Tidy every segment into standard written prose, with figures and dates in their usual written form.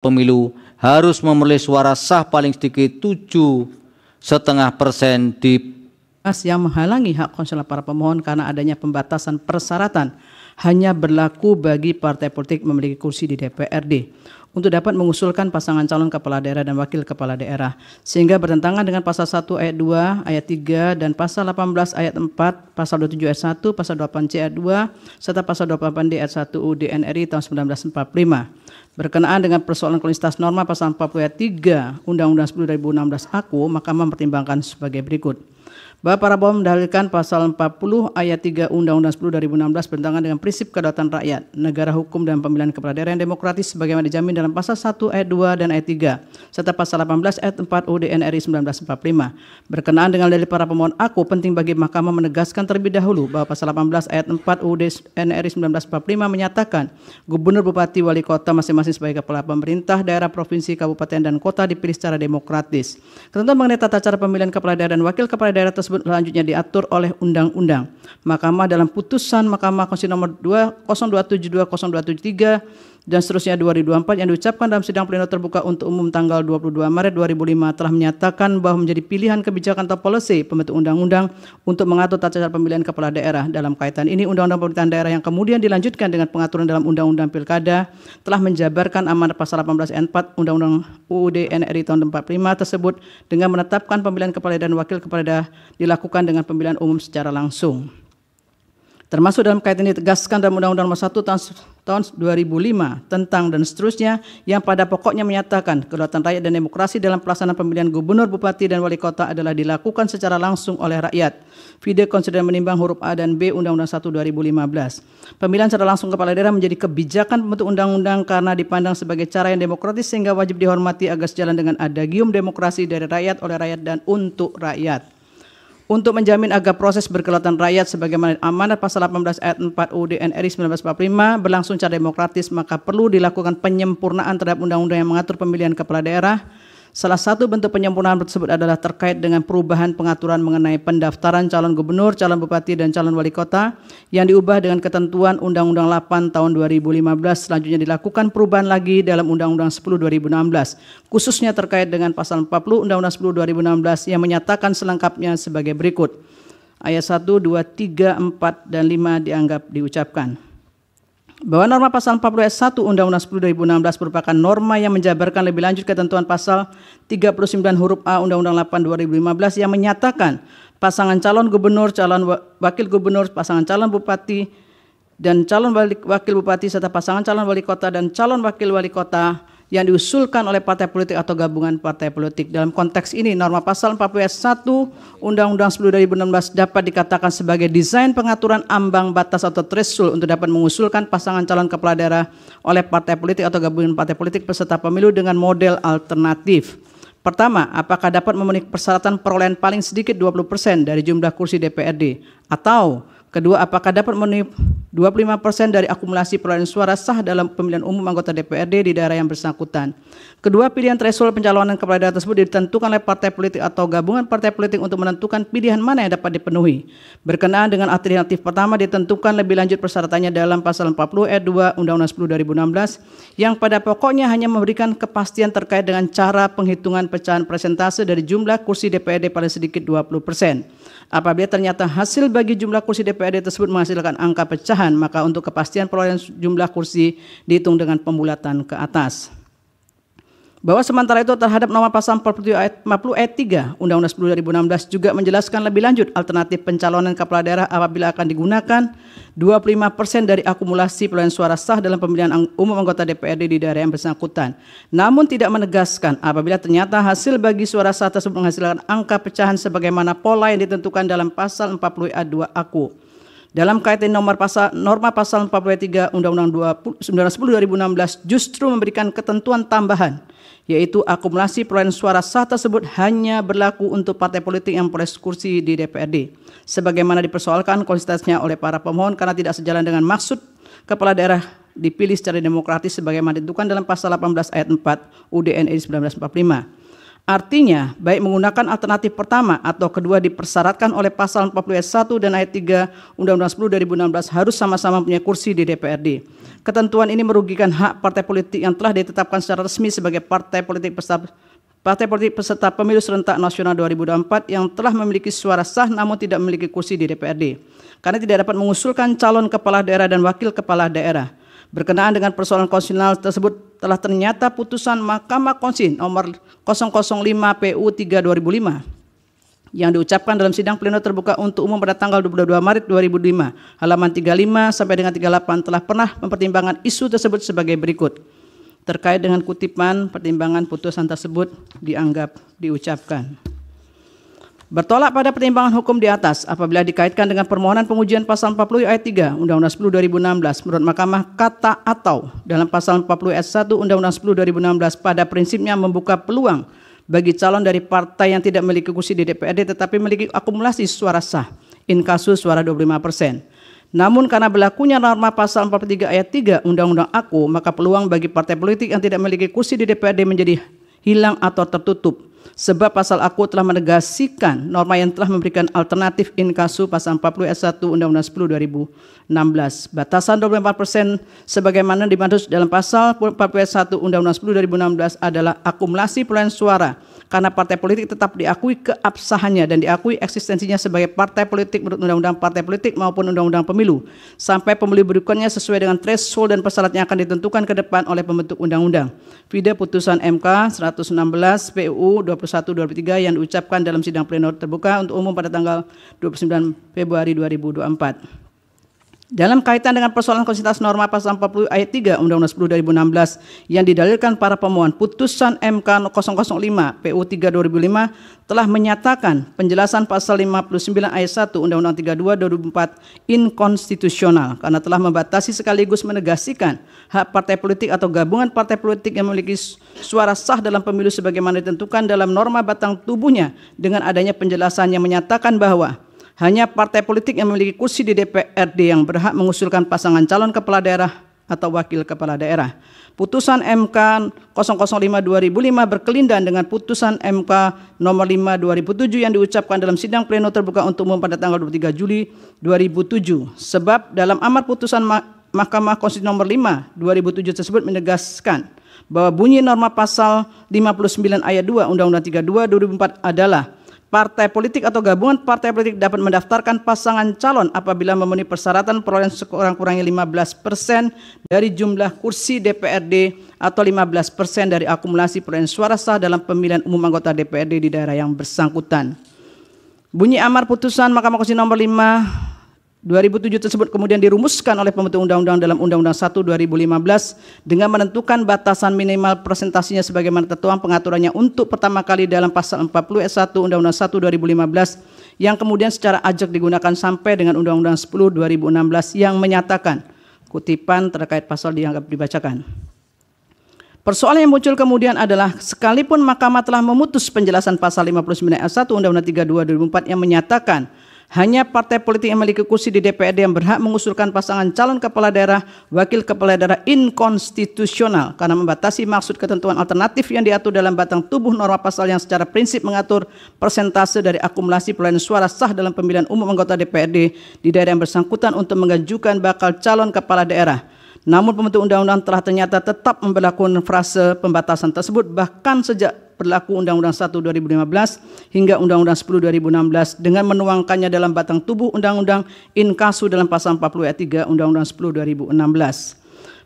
pemilu harus memperoleh suara sah paling sedikit 7,5% yang menghalangi hak konstitusional para pemohon karena adanya pembatasan persyaratan hanya berlaku bagi partai politik memiliki kursi di DPRD untuk dapat mengusulkan pasangan calon kepala daerah dan wakil kepala daerah, sehingga bertentangan dengan pasal 1 ayat 2, ayat 3, dan pasal 18 ayat 4, pasal 27 ayat 1, pasal 28C ayat 2, serta pasal 28D ayat 1 UUD NRI tahun 1945. Berkenaan dengan persoalan kualitas norma pasal 40 ayat 3 Undang-Undang 10 2016 AKU, Mahkamah mempertimbangkan sebagai berikut. Bahwa para pemohon mendalilkan pasal 40 ayat 3 Undang-Undang 10 2016 bertentangan dengan prinsip kedaulatan rakyat, negara hukum dan pemilihan kepala daerah yang demokratis sebagaimana dijamin dalam pasal 1 ayat 2 dan ayat 3 serta pasal 18 ayat 4 UUD NRI 1945. Berkenaan dengan dalil para pemohon AKU, penting bagi Mahkamah menegaskan terlebih dahulu bahwa pasal 18 ayat 4 UUD NRI 1945 menyatakan gubernur, bupati, wali kota masing-masing sebagai kepala pemerintah daerah, provinsi, kabupaten, dan kota dipilih secara demokratis. Ketentuan mengenai tata cara pemilihan kepala daerah dan wakil kepala daerah tersebut selanjutnya diatur oleh undang-undang. Mahkamah dalam putusan Mahkamah Konstitusi nomor 202720273 dan seterusnya 2024 yang diucapkan dalam sidang pleno terbuka untuk umum tanggal 22 Maret 2005 telah menyatakan bahwa menjadi pilihan kebijakan atau policy pembentuk undang-undang untuk mengatur tata cara pemilihan kepala daerah. Dalam kaitan ini, Undang-Undang Pemerintahan Daerah yang kemudian dilanjutkan dengan pengaturan dalam Undang-Undang Pilkada telah menjabarkan amanat pasal 18 ayat 4 Undang-Undang UUD NRI tahun 45 tersebut dengan menetapkan pemilihan kepala daerah dan wakil kepala daerah dilakukan dengan pemilihan umum secara langsung. Termasuk dalam kaitan ini ditegaskan dalam Undang-Undang Nomor 1 tahun 2005 tentang dan seterusnya yang pada pokoknya menyatakan kedaulatan rakyat dan demokrasi dalam pelaksanaan pemilihan gubernur, bupati, dan wali kota adalah dilakukan secara langsung oleh rakyat. Video konsider menimbang huruf A dan B Undang-Undang 1 2015. Pemilihan secara langsung kepala daerah menjadi kebijakan pembentuk undang-undang karena dipandang sebagai cara yang demokratis sehingga wajib dihormati agar sejalan dengan adagium demokrasi dari rakyat, oleh rakyat, dan untuk rakyat. Untuk menjamin agar proses berkedaulatan rakyat sebagaimana amanat pasal 18 ayat 4 UUD NRI 1945 berlangsung secara demokratis, maka perlu dilakukan penyempurnaan terhadap undang-undang yang mengatur pemilihan kepala daerah. Salah satu bentuk penyempurnaan tersebut adalah terkait dengan perubahan pengaturan mengenai pendaftaran calon gubernur, calon bupati, dan calon wali kota yang diubah dengan ketentuan Undang-Undang 8 tahun 2015. Selanjutnya dilakukan perubahan lagi dalam Undang-Undang 10 2016, khususnya terkait dengan pasal 40 Undang-Undang 10 2016 yang menyatakan selengkapnya sebagai berikut. Ayat 1, 2, 3, 4, dan 5 dianggap diucapkan. Bahwa norma pasal 40 ayat 1 Undang-Undang 10 2016 merupakan norma yang menjabarkan lebih lanjut ketentuan pasal 39 huruf A Undang-Undang 8 2015 yang menyatakan pasangan calon gubernur, calon wakil gubernur, pasangan calon bupati, dan calon wakil bupati serta pasangan calon wali kota dan calon wakil wali kota yang diusulkan oleh partai politik atau gabungan partai politik. Dalam konteks ini, norma pasal 40 ayat 1 Undang-Undang 10 2016 dapat dikatakan sebagai desain pengaturan ambang batas atau threshold untuk dapat mengusulkan pasangan calon kepala daerah oleh partai politik atau gabungan partai politik peserta pemilu dengan model alternatif. Pertama, apakah dapat memenuhi persyaratan perolehan paling sedikit 20% dari jumlah kursi DPRD, atau kedua, apakah dapat memenuhi 25% dari akumulasi perolehan suara sah dalam pemilihan umum anggota DPRD di daerah yang bersangkutan. Kedua pilihan threshold pencalonan kepala daerah tersebut ditentukan oleh partai politik atau gabungan partai politik untuk menentukan pilihan mana yang dapat dipenuhi. Berkenaan dengan alternatif pertama ditentukan lebih lanjut persyaratannya dalam pasal 40 ayat 2 Undang-Undang 10 2016 yang pada pokoknya hanya memberikan kepastian terkait dengan cara penghitungan pecahan persentase dari jumlah kursi DPRD paling sedikit 20%. Apabila ternyata hasil bagi jumlah kursi DPRD tersebut menghasilkan angka pecahan, maka untuk kepastian perolehan jumlah kursi dihitung dengan pembulatan ke atas. Bahwa sementara itu terhadap nomor pasal 40 ayat 3 Undang-Undang 10 2016 juga menjelaskan lebih lanjut alternatif pencalonan kepala daerah apabila akan digunakan 25% dari akumulasi perolehan suara sah dalam pemilihan umum anggota DPRD di daerah yang bersangkutan. Namun tidak menegaskan apabila ternyata hasil bagi suara sah tersebut menghasilkan angka pecahan sebagaimana pola yang ditentukan dalam pasal 40 ayat 2 AKU. Dalam kaitan norma pasal 43 Undang-Undang 10 2016 justru memberikan ketentuan tambahan, yaitu akumulasi perolehan suara sah tersebut hanya berlaku untuk partai politik yang memperoleh kursi di DPRD, sebagaimana dipersoalkan konsistensinya oleh para pemohon karena tidak sejalan dengan maksud kepala daerah dipilih secara demokratis sebagaimana ditentukan dalam pasal 18 ayat 4 UUD NRI 1945. Artinya, baik menggunakan alternatif pertama atau kedua dipersyaratkan oleh pasal 40 ayat 1 dan ayat 3 Undang-Undang 10 2016 harus sama-sama punya kursi di DPRD. Ketentuan ini merugikan hak partai politik yang telah ditetapkan secara resmi sebagai partai politik peserta pemilu serentak nasional 2024 yang telah memiliki suara sah namun tidak memiliki kursi di DPRD. Karena tidak dapat mengusulkan calon kepala daerah dan wakil kepala daerah. Berkenaan dengan persoalan konstitusional tersebut telah ternyata putusan Mahkamah Konstitusi nomor 005 PU 3 2005 yang diucapkan dalam sidang pleno terbuka untuk umum pada tanggal 22 Maret 2005 halaman 35 sampai dengan 38 telah pernah mempertimbangkan isu tersebut sebagai berikut. Terkait dengan kutipan pertimbangan putusan tersebut dianggap diucapkan. Bertolak pada pertimbangan hukum di atas apabila dikaitkan dengan permohonan pengujian pasal 40 ayat 3 Undang-Undang 10 2016 menurut Mahkamah kata atau dalam pasal 40 ayat 1 Undang-Undang 10 2016 pada prinsipnya membuka peluang bagi calon dari partai yang tidak memiliki kursi di DPRD tetapi memiliki akumulasi suara sah in kasus suara 25%. Namun karena berlakunya norma pasal 43 ayat 3 Undang-Undang AKU maka peluang bagi partai politik yang tidak memiliki kursi di DPRD menjadi hilang atau tertutup. Sebab pasal AKU telah menegasikan norma yang telah memberikan alternatif in kasu pasal 40 ayat 1 Undang-Undang 10 2016. Batasan 24% sebagaimana dimaksud dalam pasal 40 ayat 1 Undang-Undang 10 2016 adalah akumulasi perolehan suara karena partai politik tetap diakui keabsahannya dan diakui eksistensinya sebagai partai politik menurut Undang-Undang Partai Politik maupun Undang-Undang Pemilu sampai pemilu berikutnya sesuai dengan threshold dan persyarat yang akan ditentukan ke depan oleh pembentuk undang-undang. Vide putusan MK 116 PUU 21/23 yang diucapkan dalam sidang pleno terbuka untuk umum pada tanggal 29 Februari 2024. Dalam kaitan dengan persoalan konsistensi norma pasal 40 ayat 3 Undang-Undang 10 2016 yang didalilkan para pemohon, putusan MK 005 PU 3 2005 telah menyatakan penjelasan pasal 59 ayat 1 Undang-Undang 32 2004 inkonstitusional karena telah membatasi sekaligus menegasikan hak partai politik atau gabungan partai politik yang memiliki suara sah dalam pemilu sebagaimana ditentukan dalam norma batang tubuhnya dengan adanya penjelasan yang menyatakan bahwa hanya partai politik yang memiliki kursi di DPRD yang berhak mengusulkan pasangan calon kepala daerah atau wakil kepala daerah. Putusan MK 005/2005 berkelindan dengan putusan MK nomor 5/2007 yang diucapkan dalam sidang pleno terbuka untuk umum pada tanggal 23 Juli 2007. Sebab dalam amar putusan Mahkamah Konstitusi nomor 5/2007 tersebut menegaskan bahwa bunyi norma pasal 59 ayat 2 Undang-Undang 32 2004 adalah partai politik atau gabungan partai politik dapat mendaftarkan pasangan calon apabila memenuhi persyaratan perolehan sekurang-kurangnya 15% dari jumlah kursi DPRD atau 15% dari akumulasi perolehan suara sah dalam pemilihan umum anggota DPRD di daerah yang bersangkutan. Bunyi amar putusan Mahkamah Konstitusi nomor 5/2007 tersebut kemudian dirumuskan oleh pembentuk undang-undang dalam Undang-Undang 1 2015 dengan menentukan batasan minimal presentasinya sebagaimana tertuang pengaturannya untuk pertama kali dalam pasal 40 ayat 1 Undang-Undang 1 2015 yang kemudian secara ajak digunakan sampai dengan Undang-Undang 10 2016 yang menyatakan kutipan terkait pasal dianggap dibacakan. Persoalan yang muncul kemudian adalah sekalipun Mahkamah telah memutus penjelasan pasal 59 ayat 1 Undang-Undang 32 2004 yang menyatakan hanya partai politik yang memiliki kursi di DPRD yang berhak mengusulkan pasangan calon kepala daerah, wakil kepala daerah inkonstitusional karena membatasi maksud ketentuan alternatif yang diatur dalam batang tubuh norma pasal yang secara prinsip mengatur persentase dari akumulasi perolehan suara sah dalam pemilihan umum anggota DPRD di daerah yang bersangkutan untuk mengajukan bakal calon kepala daerah. Namun pembentuk undang-undang telah ternyata tetap memberlakukan frase pembatasan tersebut bahkan sejak berlaku Undang-Undang 1 2015 hingga Undang-Undang 10 2016 dengan menuangkannya dalam batang tubuh Undang-Undang in kasu dalam pasal 40 ayat 3 Undang-Undang 10 2016.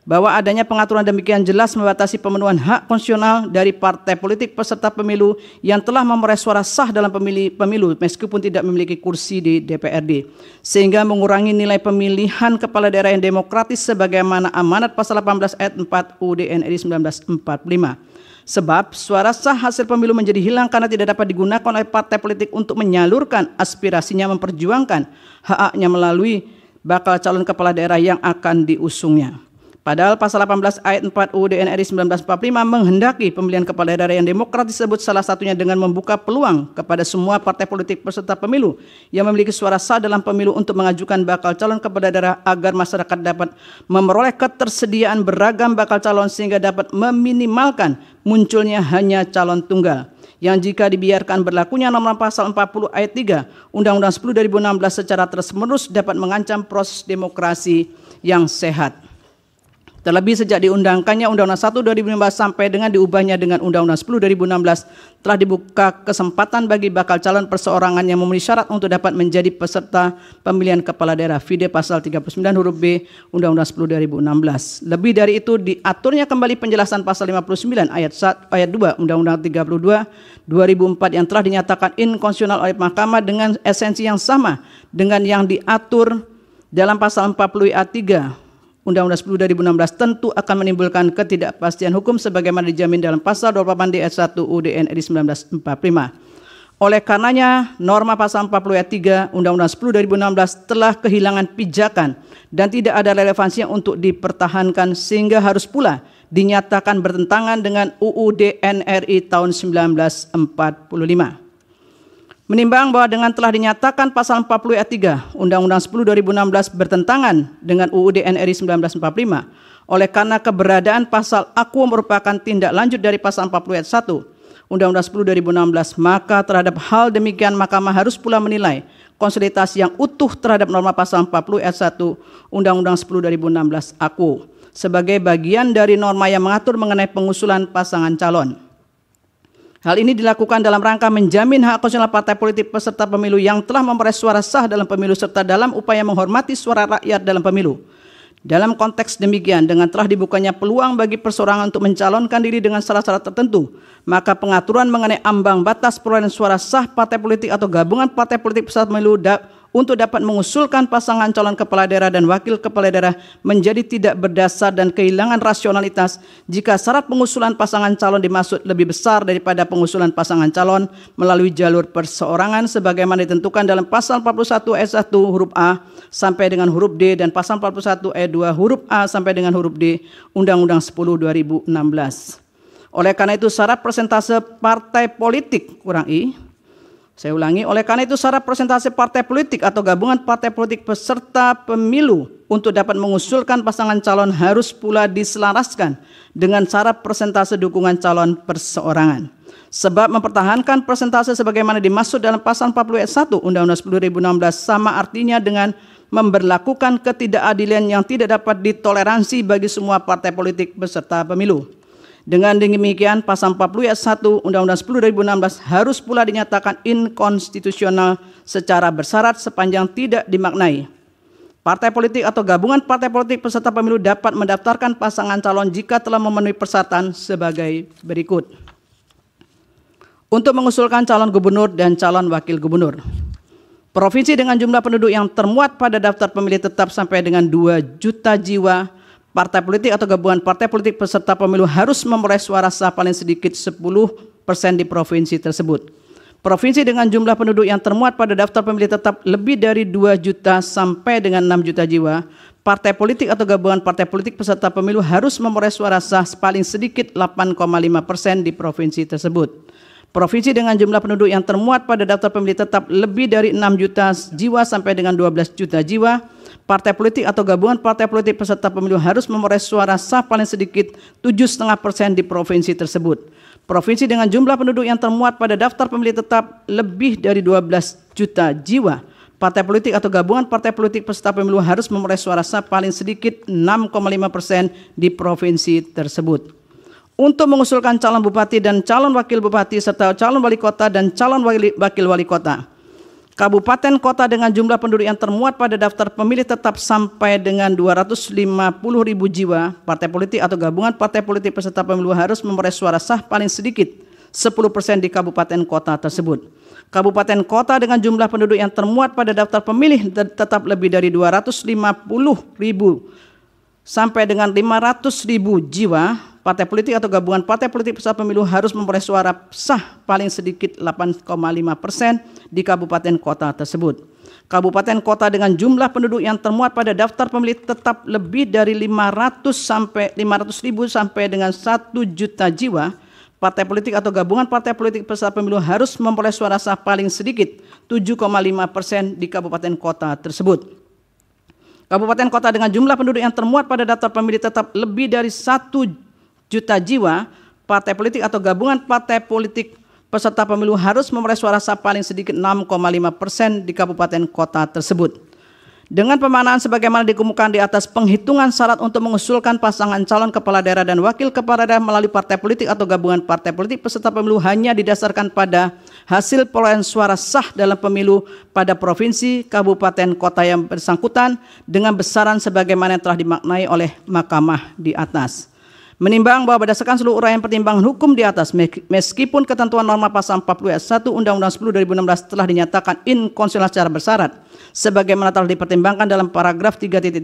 Bahwa adanya pengaturan demikian jelas membatasi pemenuhan hak konstitusional dari partai politik peserta pemilu yang telah memperoleh suara sah dalam pemilu meskipun tidak memiliki kursi di DPRD, sehingga mengurangi nilai pemilihan kepala daerah yang demokratis sebagaimana amanat pasal 18 ayat 4 UUD NRI 1945. Sebab suara sah hasil pemilu menjadi hilang karena tidak dapat digunakan oleh partai politik untuk menyalurkan aspirasinya memperjuangkan hak-haknya melalui bakal calon kepala daerah yang akan diusungnya. Padahal pasal 18 ayat 4 UUD NRI 1945 menghendaki pemilihan kepala daerah yang demokratis tersebut salah satunya dengan membuka peluang kepada semua partai politik peserta pemilu yang memiliki suara sah dalam pemilu untuk mengajukan bakal calon kepala daerah agar masyarakat dapat memperoleh ketersediaan beragam bakal calon sehingga dapat meminimalkan munculnya hanya calon tunggal yang jika dibiarkan berlakunya norma pasal 40 ayat 3 Undang-Undang 10 2016 secara terus-menerus dapat mengancam proses demokrasi yang sehat. Terlebih sejak diundangkannya Undang-Undang 1 2015 sampai dengan diubahnya dengan Undang-Undang 10 2016 telah dibuka kesempatan bagi bakal calon perseorangan yang memenuhi syarat untuk dapat menjadi peserta pemilihan kepala daerah vide pasal 39 huruf B Undang-Undang 10 2016. Lebih dari itu diaturnya kembali penjelasan pasal 59 ayat 2 Undang-Undang 32 2004 yang telah dinyatakan inkonstitusional oleh Mahkamah dengan esensi yang sama dengan yang diatur dalam pasal 40 ayat 3 Undang-Undang 10 2016 tentu akan menimbulkan ketidakpastian hukum sebagaimana dijamin dalam pasal 28 D ayat 1 UDN RI 1945. Oleh karenanya, norma pasal 40 ayat 3 Undang-Undang 10 2016 telah kehilangan pijakan dan tidak ada relevansinya untuk dipertahankan sehingga harus pula dinyatakan bertentangan dengan UUD NRI tahun 1945. Menimbang bahwa dengan telah dinyatakan pasal 40 ayat 3 Undang-Undang 10 2016 bertentangan dengan UUD NRI 1945, oleh karena keberadaan pasal aku merupakan tindak lanjut dari pasal 40 ayat 1 Undang-Undang 10 2016, maka terhadap hal demikian Mahkamah harus pula menilai konsolidasi yang utuh terhadap norma pasal 40 ayat 1 Undang-Undang 10 2016 aku sebagai bagian dari norma yang mengatur mengenai pengusulan pasangan calon. Hal ini dilakukan dalam rangka menjamin hak konstitusional partai politik peserta pemilu yang telah memperoleh suara sah dalam pemilu serta dalam upaya menghormati suara rakyat dalam pemilu. Dalam konteks demikian, dengan telah dibukanya peluang bagi perseorangan untuk mencalonkan diri dengan syarat-syarat tertentu, maka pengaturan mengenai ambang batas perolehan suara sah partai politik atau gabungan partai politik peserta pemilu untuk dapat mengusulkan pasangan calon kepala daerah dan wakil kepala daerah menjadi tidak berdasar dan kehilangan rasionalitas jika syarat pengusulan pasangan calon dimaksud lebih besar daripada pengusulan pasangan calon melalui jalur perseorangan sebagaimana ditentukan dalam pasal 41 ayat 1 huruf A sampai dengan huruf D dan pasal 41 ayat 2 huruf A sampai dengan huruf D Undang-Undang 10 2016. Oleh karena itu syarat persentase partai politik Saya ulangi, oleh karena itu syarat persentase partai politik atau gabungan partai politik peserta pemilu untuk dapat mengusulkan pasangan calon harus pula diselaraskan dengan syarat persentase dukungan calon perseorangan. Sebab mempertahankan persentase sebagaimana dimaksud dalam pasal 40 ayat 1 Undang-Undang 10 2016 sama artinya dengan memberlakukan ketidakadilan yang tidak dapat ditoleransi bagi semua partai politik peserta pemilu. Dengan demikian, pasal 40 ayat 1 Undang-Undang 10 2016 harus pula dinyatakan inkonstitusional secara bersyarat sepanjang tidak dimaknai. Partai politik atau gabungan partai politik peserta pemilu dapat mendaftarkan pasangan calon jika telah memenuhi persyaratan sebagai berikut. Untuk mengusulkan calon gubernur dan calon wakil gubernur. Provinsi dengan jumlah penduduk yang termuat pada daftar pemilih tetap sampai dengan 2 juta jiwa, partai politik atau gabungan partai politik peserta pemilu harus memperoleh suara sah paling sedikit 10% di provinsi tersebut. Provinsi dengan jumlah penduduk yang termuat pada daftar pemilih tetap lebih dari 2 juta sampai dengan 6 juta jiwa, partai politik atau gabungan partai politik peserta pemilu harus memperoleh suara sah paling sedikit 8,5% di provinsi tersebut. Provinsi dengan jumlah penduduk yang termuat pada daftar pemilih tetap lebih dari 6 juta jiwa sampai dengan 12 juta jiwa, partai politik atau gabungan partai politik peserta pemilu harus memperoleh suara sah paling sedikit 7,5% di provinsi tersebut. Provinsi dengan jumlah penduduk yang termuat pada daftar pemilih tetap lebih dari 12 juta jiwa, partai politik atau gabungan partai politik peserta pemilu harus memperoleh suara sah paling sedikit 6,5% di provinsi tersebut. Untuk mengusulkan calon bupati dan calon wakil bupati serta calon wali kota dan calon wakil wali kota, kabupaten kota dengan jumlah penduduk yang termuat pada daftar pemilih tetap sampai dengan 250.000 jiwa, partai politik atau gabungan partai politik peserta pemilu harus memperoleh suara sah paling sedikit 10% di kabupaten kota tersebut. Kabupaten kota dengan jumlah penduduk yang termuat pada daftar pemilih tetap lebih dari 250.000 sampai dengan 500.000 jiwa, partai politik atau gabungan partai politik peserta pemilu harus memperoleh suara sah paling sedikit 8,5% di kabupaten kota tersebut. Kabupaten kota dengan jumlah penduduk yang termuat pada daftar pemilih tetap lebih dari 500.000 sampai dengan 1 juta jiwa, partai politik atau gabungan partai politik peserta pemilu harus memperoleh suara sah paling sedikit 7,5% di kabupaten kota tersebut. Kabupaten kota dengan jumlah penduduk yang termuat pada daftar pemilih tetap lebih dari 1 juta jiwa, partai politik atau gabungan partai politik peserta pemilu harus memperoleh suara sah paling sedikit 6,5% di kabupaten kota tersebut. Dengan pemaknaan sebagaimana dikemukakan di atas, penghitungan syarat untuk mengusulkan pasangan calon kepala daerah dan wakil kepala daerah melalui partai politik atau gabungan partai politik peserta pemilu hanya didasarkan pada hasil perolehan suara sah dalam pemilu pada provinsi, kabupaten, kota yang bersangkutan dengan besaran sebagaimana yang telah dimaknai oleh Mahkamah di atas. Menimbang bahwa berdasarkan seluruh uraian pertimbangan hukum di atas, meskipun ketentuan norma pasal 40 ayat 1 Undang-Undang 10 2016 telah dinyatakan inkonstitusional secara bersyarat, sebagaimana telah dipertimbangkan dalam paragraf 3.13,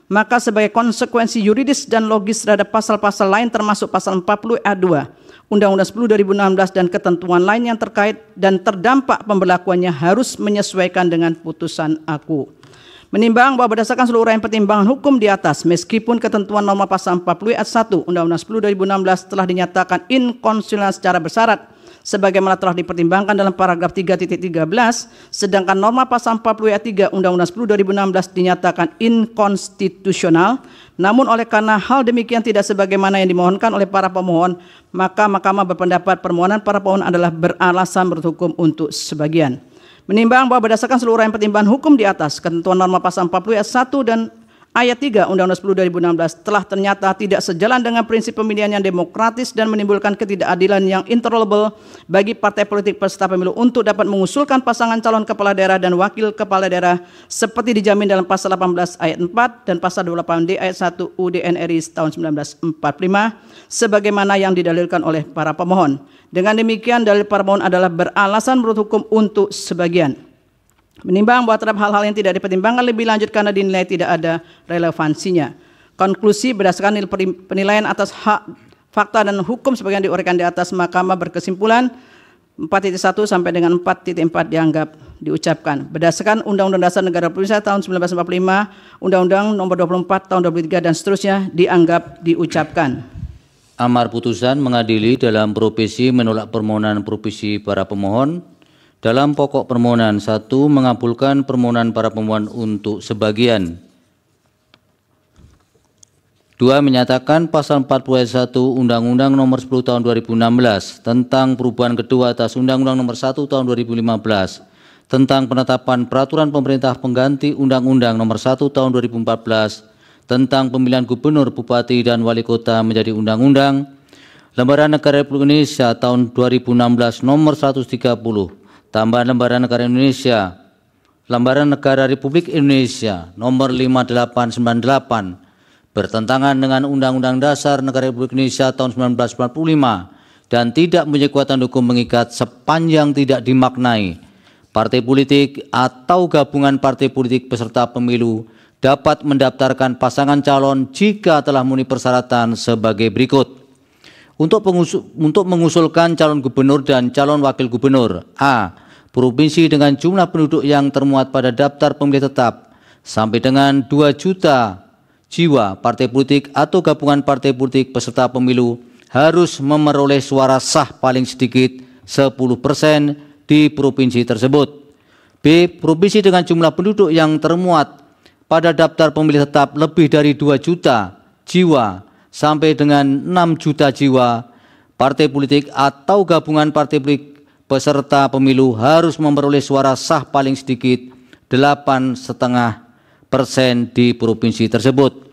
maka sebagai konsekuensi yuridis dan logis terhadap pasal-pasal lain termasuk pasal 40 ayat 2 Undang-Undang 10 2016 dan ketentuan lain yang terkait dan terdampak pemberlakuannya harus menyesuaikan dengan putusan aku. Menimbang bahwa berdasarkan seluruh uraian pertimbangan hukum di atas, meskipun ketentuan norma pasal 40 ayat 1 Undang-Undang 10 2016 telah dinyatakan inkonstitusional secara bersyarat, sebagaimana telah dipertimbangkan dalam paragraf 3.13, sedangkan norma pasal 40 ayat 3 Undang-Undang 10 2016 dinyatakan inkonstitusional, namun oleh karena hal demikian tidak sebagaimana yang dimohonkan oleh para pemohon, maka Mahkamah berpendapat permohonan para pemohon adalah beralasan menurut hukum untuk sebagian. Menimbang bahwa berdasarkan seluruh uraian pertimbangan hukum di atas, ketentuan norma pasal 40 ayat 1 dan ayat 3 Undang-Undang 10 2016 telah ternyata tidak sejalan dengan prinsip pemilihan yang demokratis dan menimbulkan ketidakadilan yang intolerable bagi partai politik peserta pemilu untuk dapat mengusulkan pasangan calon kepala daerah dan wakil kepala daerah seperti dijamin dalam pasal 18 ayat 4 dan pasal 28D ayat 1 UUD NRI tahun 1945 sebagaimana yang didalilkan oleh para pemohon. Dengan demikian, dalil para pemohon adalah beralasan menurut hukum untuk sebagian. Menimbang bahwa terhadap hal-hal yang tidak dipertimbangkan lebih lanjut karena dinilai tidak ada relevansinya. Konklusi berdasarkan penilaian atas hak, fakta dan hukum sebagaimana diuraikan di atas, Mahkamah berkesimpulan 4.1 sampai dengan 4.4 dianggap diucapkan. Berdasarkan Undang-Undang Dasar Negara Republik Indonesia tahun 1945, Undang-Undang Nomor 24 tahun 2003 dan seterusnya dianggap diucapkan. Amar putusan mengadili dalam provisi menolak permohonan provisi para pemohon. Dalam pokok permohonan 1 mengabulkan permohonan para pemohon untuk sebagian. 2 menyatakan pasal 40 ayat 1 Undang-Undang Nomor 10 tahun 2016 tentang perubahan kedua atas Undang-Undang Nomor 1 tahun 2015 tentang penetapan peraturan pemerintah pengganti Undang-Undang Nomor 1 tahun 2014 tentang pemilihan gubernur, bupati, dan wali kota menjadi undang-undang. Lembaran Negara Republik Indonesia tahun 2016 nomor 130, tambahan Lembaran Negara Indonesia, Lembaran Negara Republik Indonesia nomor 5898, bertentangan dengan Undang-Undang Dasar Negara Republik Indonesia tahun 1945 dan tidak mempunyai kekuatan hukum mengikat sepanjang tidak dimaknai. Partai politik atau gabungan partai politik peserta pemilu dapat mendaftarkan pasangan calon jika telah memenuhi persyaratan sebagai berikut. Untuk mengusulkan calon gubernur dan calon wakil gubernur, A. Provinsi dengan jumlah penduduk yang termuat pada daftar pemilih tetap sampai dengan 2 juta jiwa, partai politik atau gabungan partai politik peserta pemilu harus memperoleh suara sah paling sedikit 10% di provinsi tersebut. B. Provinsi dengan jumlah penduduk yang termuat pada daftar pemilih tetap lebih dari 2 juta jiwa sampai dengan 6 juta jiwa, partai politik atau gabungan partai politik peserta pemilu harus memperoleh suara sah paling sedikit 8,5% di provinsi tersebut.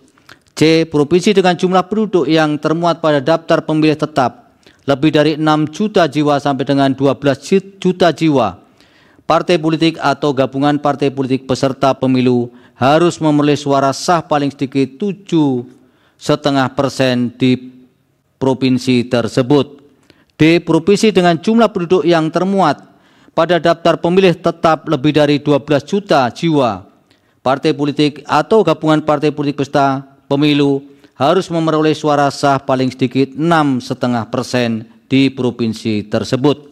C. Provinsi dengan jumlah penduduk yang termuat pada daftar pemilih tetap lebih dari 6 juta jiwa sampai dengan 12 juta jiwa, partai politik atau gabungan partai politik peserta pemilu harus memperoleh suara sah paling sedikit 7,5% di provinsi tersebut. D. Provinsi dengan jumlah penduduk yang termuat pada daftar pemilih tetap lebih dari 12 juta jiwa, partai politik atau gabungan partai politik peserta pemilu harus memperoleh suara sah paling sedikit 6,5% di provinsi tersebut.